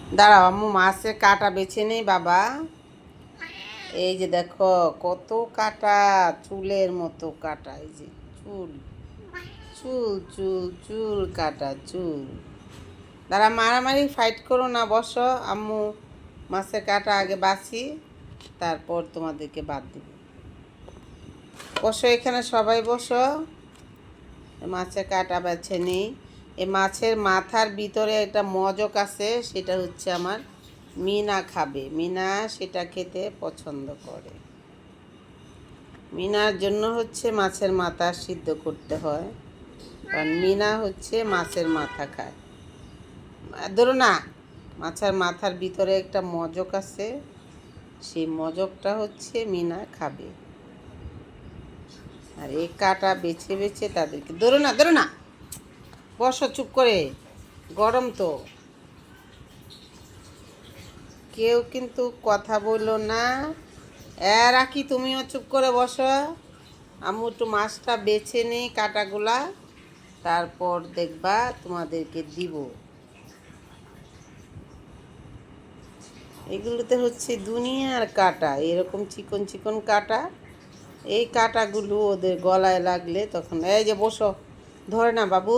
দাঁড়াও আম্মু মাছের কাঁটা বেছে নেই বাবা। এই যে দেখো কত কাঁটা, চুলের মতো কাঁটা। এই যে চুল চুল চুল চুল কাঁটা চুল। দাঁড়া, মারামারি ফাইট করো না, বসো। আম্মু মাছের কাঁটা আগে বাছি, তারপর তোমাদেরকে বাদ দিব। বসো, এখানে সবাই বসো। মাছের কাঁটা বেছে নিই। এই মাছের মাথার ভিতরে একটা মজক আছে, সেটা হচ্ছে আমার মিনা খাবে। মিনা সেটা খেতে পছন্দ করে। মিনার জন্য হচ্ছে মাছের মাথা সিদ্ধ করতে হয়, কারণ মিনা হচ্ছে মাছের মাথা খায়। ধরো না, মাছের মাথার ভিতরে একটা মজক আছে, সেই মজকটা হচ্ছে মিনা খাবে। আর এই কাটা বেছে বেছে তাদেরকে, ধরো না ধরো না, বসো চুপ করে, গরম তো। কেউ কিন্তু কথা বললো না। রাখি, তুমিও চুপ করে বসো। আমি একটু মাছটা বেছে নিই, কাটাগুলা, তারপর দেখবা তোমাদেরকে দিব। এগুলোতে হচ্ছে দুনিয়ার কাটা, এরকম চিকন চিকন কাটা। এই কাটাগুলো ওদের গলায় লাগলে তখন, এই যে বসো, ধরে না বাবু,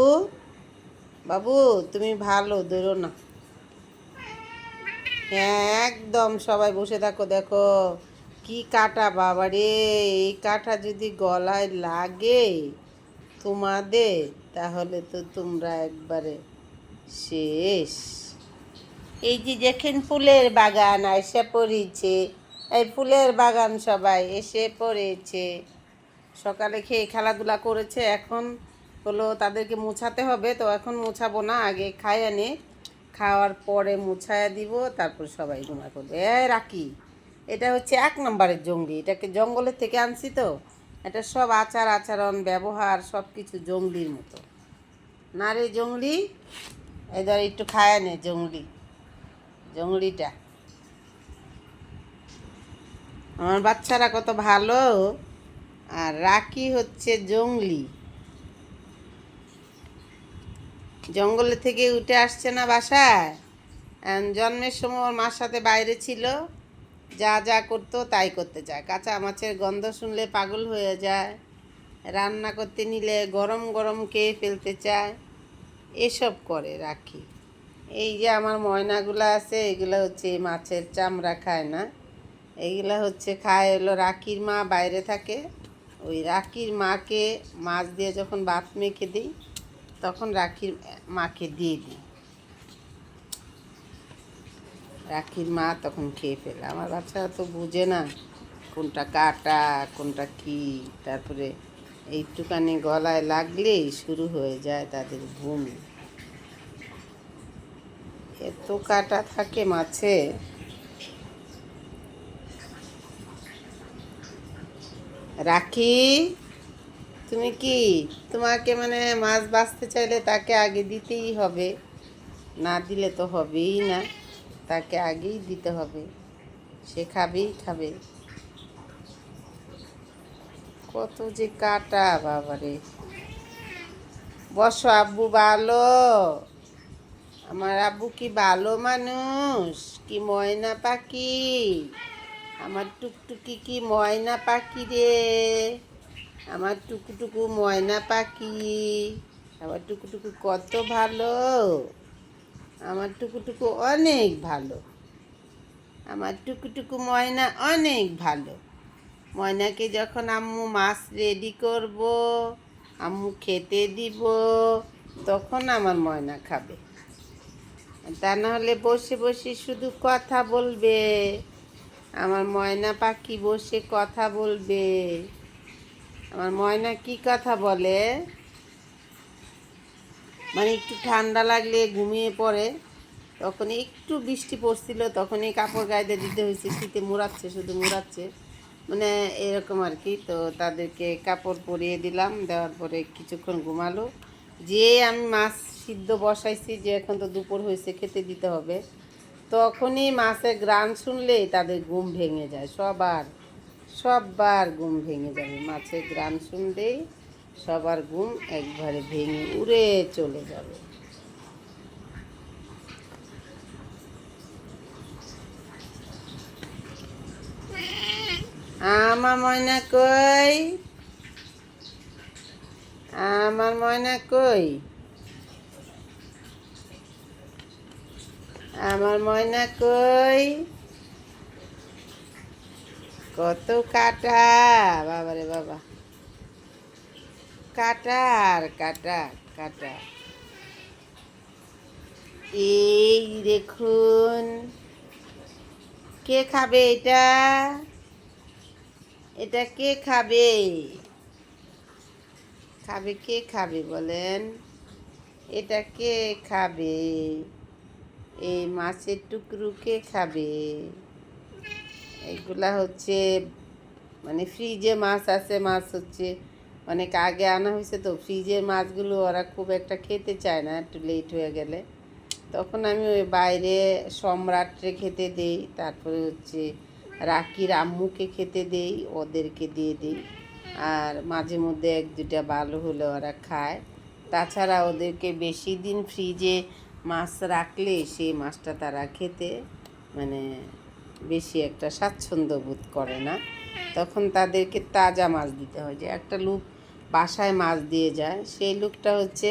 বাবু তুমি ভালো, ধরো না। হ্যাঁ একদম, সবাই বসে থাকো। দেখো কি কাটা বাবা রে, এই কাটা যদি গলায় লাগে তোমাদের, তাহলে তো তোমরা একবারে শেষ। এই যে দেখেন ফুলের বাগান এসে পড়েছে, এই ফুলের বাগান সবাই এসে পড়েছে। সকালে খেয়ে খেলাধুলা করেছে, এখন হলো তাদেরকে মুছাতে হবে, তো এখন মুছাবো না, আগে খাই আনে, খাওয়ার পরে মুছায়া দিব, তারপর সবাই ঘুমা করবে। রাখি, এটা হচ্ছে 1 নম্বরের জঙ্গলি, এটাকে জঙ্গলের থেকে আনছি তো, এটা সব আচার আচরণ ব্যবহার সব কিছু জঙ্গলির মতো। না রে জঙ্গলি, এই ধর একটু খায় নে জঙ্গলি, জঙ্গলিটা। আমার বাচ্চারা কত ভালো, আর রাখি হচ্ছে জঙ্গলি, জঙ্গলে থেকে উঠে আসছে না বাসায়। জন্মের সময় ওর মার সাথে বাইরে ছিল, যা যা করতো তাই করতে চায়। কাঁচা মাছের গন্ধ শুনলে পাগল হয়ে যায়, রান্না করতে নিলে গরম গরম খেয়ে ফেলতে চায়, এসব করে রাখি। এই যে আমার ময়নাগুলো আছে, এগুলো হচ্ছে মাছের চামড়া খায় না, এইগুলা হচ্ছে খায় হলো রাখির মা বাইরে থাকে, ওই রাখির মাকে মাছ দিয়ে যখন ভাত মেখে দিই, তখন রাখির মাকে দিয়ে দিই, রাখির মা তখন খেয়ে ফেলে। আমার বাচ্চারা তো বুঝে না কোনটা কাটা কোনটা কি, তারপরে এইটুকানি গলায় লাগলেই শুরু হয়ে যায় তাদের বমি। এত কাটা থাকে মাছে। রাখি, তুমি কি, তোমাকে মানে মাছ বাঁচতে চাইলে তাকে আগে দিতেই হবে, না দিলে তো হবেই না, তাকে আগেই দিতে হবে, সে খাবেই খাবে। কত যে কাটা বাবারে। বসো, আব্বু ভালো, আমার আব্বু কি ভালো মানুষ, কি ময়না পাখি, আমার টুকটুকি কি ময়না পাখি রে, আমার টুকুটুকু ময়না পাখি, আমার টুকুটুকু কত ভালো, আমার টুকুটুকু অনেক ভালো, আমার টুকুটুকু ময়না অনেক ভালো। ময়নাকে যখন আম্মু মাছ রেডি করব, আম্মু খেতে দিব, তখন আমার ময়না খাবে, তা নাহলে বসে বসে শুধু কথা বলবে। আমার ময়না পাখি বসে কথা বলবে। আমার ময়না কি কথা বলে, মানে একটু ঠান্ডা লাগলে ঘুমিয়ে পড়ে, তখন একটু বৃষ্টি পড়ছিল, তখনই কাপড় গায়ে দিতে হয়েছে, শীতে মুড়াচ্ছে, শুধু মুড়াচ্ছে, মানে এরকম আর কি। তো তাদেরকে কাপড় পরিয়ে দিলাম, দেওয়ার পরে কিছুক্ষণ ঘুমালো। যে আমি মাছ সিদ্ধ বসাইছি, যে এখন তো দুপুর হয়েছে, খেতে দিতে হবে, তখনই মাছের গ্রান শুনলেই তাদের ঘুম ভেঙে যায়, সবার ঘুম ভেঙে যাবে, মাছের গ্রান শুনলেই সবার ঘুম একবারে ভেঙে উড়ে চলে যাবে। আমার ময়না কই? আমার ময়না কই? আমার ময়না কই? কত কাটা, বাবারে বাবা, কাটা আর কাটা, কাটা। এই দেখুন, কে খাবে এটা? এটা কে খাবে? খাবে কে খাবে বলেন? এটা কে খাবে? এই মাছের টুকরো কে খাবে? এগুলা হচ্ছে মানে ফ্রিজে মাছ আছে, মাছ হচ্ছে অনেক আগে আনা হয়েছে, তো ফ্রিজের মাছগুলো ওরা খুব একটা খেতে চায় না একটু লেট হয়ে গেলে। তখন আমি ওই বাইরে সম্রাটরে খেতে দেই, তারপরে হচ্ছে রাকির আম্মুকে খেতে দেই, ওদেরকে দিয়ে দিই। আর মাঝে মধ্যে এক দুটা ভালো হলে ওরা খায়। তাছাড়া ওদেরকে বেশি দিন ফ্রিজে মাছ রাখলে সেই মাছটা তারা খেতে মানে বেশি একটা স্বাচ্ছন্দ্য বোধ করে না। তখন তাদেরকে তাজা মাছ দিতে হয়। যে একটা লোক বাসায় মাছ দিয়ে যায়, সেই লোকটা হচ্ছে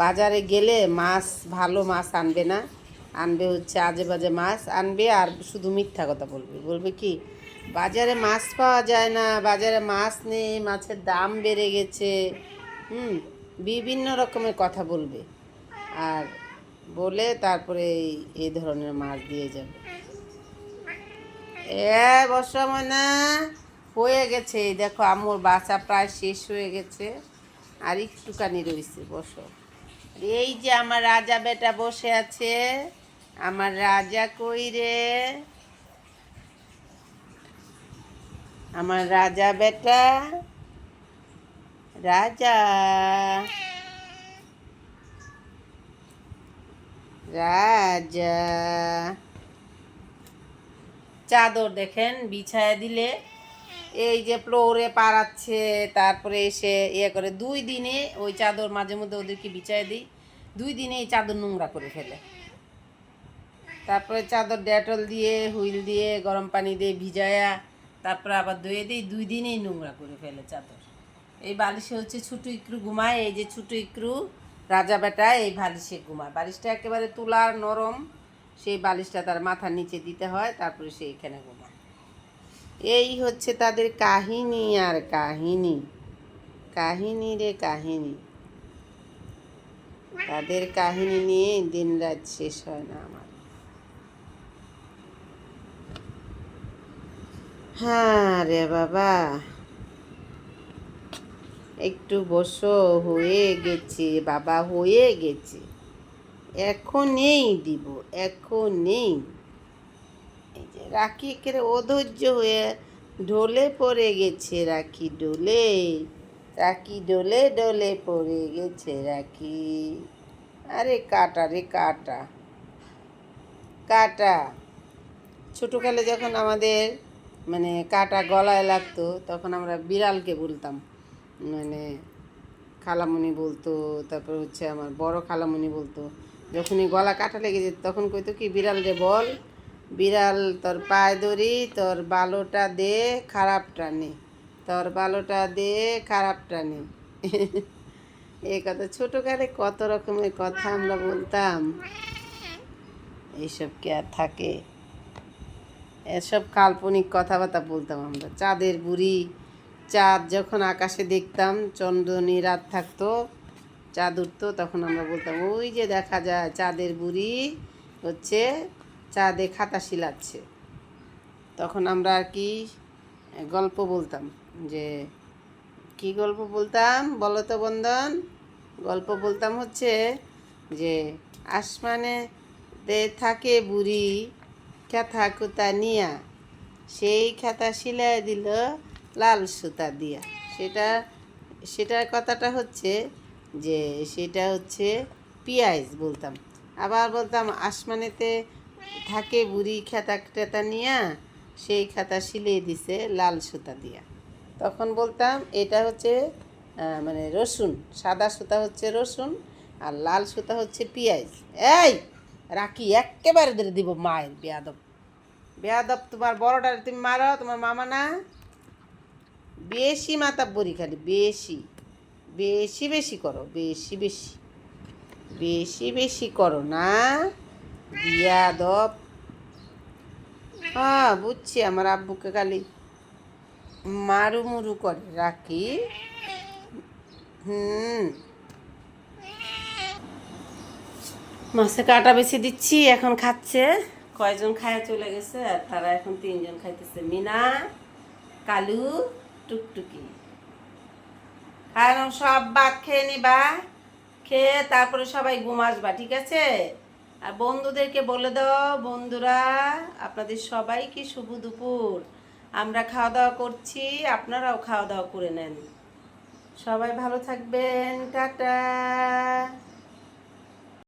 বাজারে গেলে মাছ, ভালো মাছ আনবে না, আনবে হচ্ছে আজে বাজে মাছ আনবে, আর শুধু মিথ্যা কথা বলবে। বলবে কি, বাজারে মাছ পাওয়া যায় না, বাজারে মাছ নেই, মাছের দাম বেড়ে গেছে, বিভিন্ন রকমের কথা বলবে। আর বলে তারপরে এই ধরনের মাছ দিয়ে যাবে। বর্ষা ময়না হয়ে গেছে, দেখো আম্মুর বাসা প্রায় শেষ হয়ে গেছে, আর একটুখানি রয়েছে। বসো। এই যে আমার রাজা বেটা বসে আছে। আমার রাজা কই রে? আমার রাজা বেটা, রাজা, রাজা। চাদর দেখেন বিছায়া দিলে এই যে ফ্লোরে পাড়াচ্ছে, তারপরে এসে ইয়ে করে। 2 দিনে ওই চাদর মাঝে মধ্যে ওদেরকে বিছায় দিই, 2 দিনে এই চাদর নোংরা করে ফেলে। তারপরে চাদর ডেটল দিয়ে, হুইল দিয়ে, গরম পানি দিয়ে ভিজায়া তারপরে আবার ধুয়ে দিই, 2 দিনেই নোংরা করে ফেলে চাদর। এই বালিশে হচ্ছে ছোটো ইকরু ঘুমায়, এই যে ছোটো ইকরু রাজা বেটা এই বালিশে ঘুমায়। বালিশটা একেবারে তুলার নরম, সেই বালিশটা তার মাথার নিচে দিতে হয়, তারপরে সে এখানে ঘুমায়। এই হচ্ছে তাদের কাহিনী আর কাহিনী, কাহিনী রে কাহিনী। তাদের কাহিনী নিয়ে দিন রাত শেষ হয় না আমার। হ্যাঁ রে বাবা, একটু বসো, হয়ে গেছে বাবা, হয়ে গেছে, এখনই দিব, এখনই। এই যে রাখি একেবারে অধৈর্য হয়ে ঢলে পড়ে গেছে, রাখি ডোলে, রাখি ডোলে ডোলে পড়ে গেছে রাখি। আরে কাটা রে কাটা, কাটা। ছোটোকালে যখন আমাদের মানে কাটা গলায় লাগতো, তখন আমরা বিড়ালকে বলতাম, মানে খালামণি বলতো, তারপর হচ্ছে আমার বড় খালামণি বলতো, যখনই গলা কাটা লেগে যেত তখন কইতো কি, বিড়াল রে বল, বিড়াল তোর পায়ে ধরি, তোর বালোটা দে, খারাপটা নে, তোর বালোটা দে, খারাপটা নে। এই কথা ছোটোকালে কত রকমের কথা আমরা বলতাম, এইসব কি আর থাকে? এসব কাল্পনিক কথাবার্তা বলতাম আমরা। চাঁদের বুড়ি, চাঁদ যখন আকাশে দেখতাম, চন্দ্রনী রাত থাকতো, চাঁদ উঠতো, তখন আমরা বলতাম ওই যে দেখা যায় চাঁদের বুড়ি হচ্ছে চাঁদে খাতা শিলাচ্ছে। তখন আমরা আর কি গল্প বলতাম, যে কি গল্প বলতাম বলো তো বন্ধন? গল্প বলতাম হচ্ছে যে আসমানে থাকে বুড়ি খেথা কুতা নিয়া, সেই খেতা সিলাই দিল লাল সুতা দিয়া। সেটার কথাটা হচ্ছে যে সেটা হচ্ছে পিঁয়াজ বলতাম। আবার বলতাম আসমানেতে থাকে বুড়ি খেতা টেতা নিয়া, সেই খাতা সিলিয়ে দিছে লাল সুতা দিয়া। তখন বলতাম এটা হচ্ছে মানে রসুন, সাদা সুতা হচ্ছে রসুন, আর লাল সুতা হচ্ছে পেঁয়াজ। এই রাখি একেবারে ধরে দিব মায়ের, বেয়াদব, বেয়াদব। তোমার বড়টারে তুমি মারো, তোমার মামা না? বেশি মাতাব্বরি খালি বেশি বেশি বেশি করো, বেশি বেশি বেশি বেশি করো না বিয়াদব। হ্যাঁ বুঝছি, আমার আব্বুকে খালি মারু মুরু করে রাখি। হুম, মাছে কাটা বেশি দিচ্ছি, এখন খাচ্ছে। কয়জন খায় চলে গেছে, আর তারা এখন 3জন খাইতেছে, মিনা, কালু, টুকটুকি। কারণ সব ভাত খেয়ে নিবা, খেয়ে তারপরে সবাই ঘুম আসবা, ঠিক আছে? আর বন্ধুদেরকে বলে দাও, বন্ধুরা আপনাদের সবাইকে শুভ দুপুর। আমরা খাওয়া দাওয়া করছি, আপনারাও খাওয়া দাওয়া করে নেন। সবাই ভালো থাকবেন, টাটা।